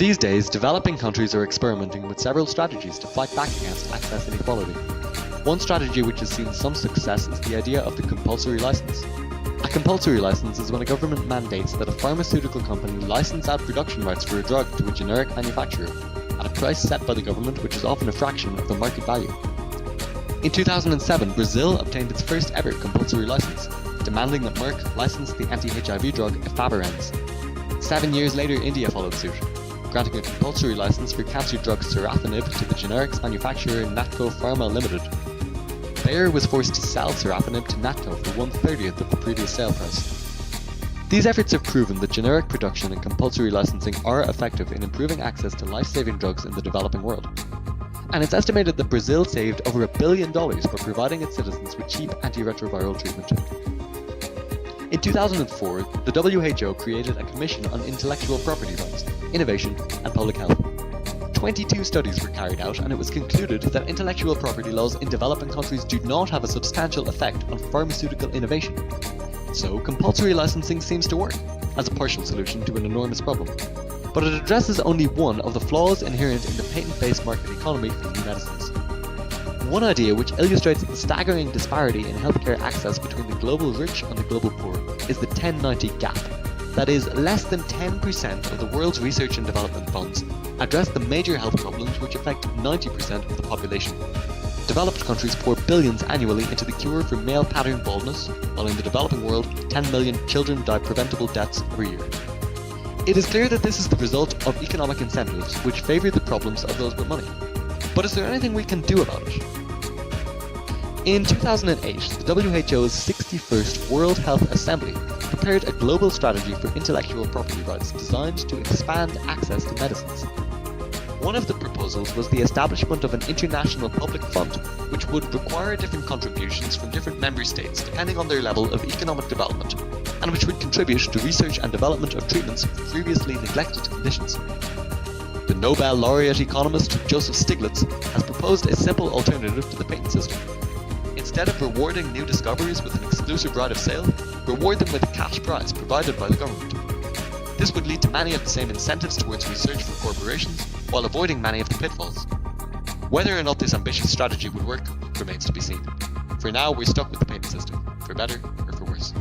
These days, developing countries are experimenting with several strategies to fight back against access inequality. One strategy which has seen some success is the idea of the compulsory license. A compulsory license is when a government mandates that a pharmaceutical company license out production rights for a drug to a generic manufacturer at a price set by the government which is often a fraction of the market value. In 2007, Brazil obtained its first ever compulsory license, demanding that Merck license the anti-HIV drug efavirenz. 7 years later, India followed suit, granting a compulsory license for cancer drug sorafenib to the generics manufacturer Natco Pharma Limited. Bayer was forced to sell sorafenib to Natco for 1/30th of the previous sale price. These efforts have proven that generic production and compulsory licensing are effective in improving access to life-saving drugs in the developing world. And it's estimated that Brazil saved over $1 billion by providing its citizens with cheap antiretroviral treatment. In 2004, the WHO created a Commission on Intellectual Property Rights, Innovation and Public Health. 22 studies were carried out, and it was concluded that intellectual property laws in developing countries do not have a substantial effect on pharmaceutical innovation. So, compulsory licensing seems to work, as a partial solution to an enormous problem. But it addresses only one of the flaws inherent in the patent-based market economy for new medicines. One idea which illustrates the staggering disparity in healthcare access between the global rich and the global poor is the 1090 gap. That is, less than 10% of the world's research and development funds address the major health problems which affect 90% of the population. Developed countries pour billions annually into the cure for male pattern baldness, while in the developing world, 10 million children die preventable deaths every year. It is clear that this is the result of economic incentives which favour the problems of those with money. But is there anything we can do about it? In 2008, the WHO's 61st World Health Assembly prepared a global strategy for intellectual property rights designed to expand access to medicines. One of the proposals was the establishment of an international public fund, which would require different contributions from different member states depending on their level of economic development, and which would contribute to research and development of treatments for previously neglected conditions. The Nobel laureate economist Joseph Stiglitz has proposed a simple alternative to the patent system. Instead of rewarding new discoveries with an exclusive right of sale, reward them with a cash prize provided by the government. This would lead to many of the same incentives towards research for corporations, while avoiding many of the pitfalls. Whether or not this ambitious strategy would work remains to be seen. For now, we're stuck with the patent system, for better or for worse.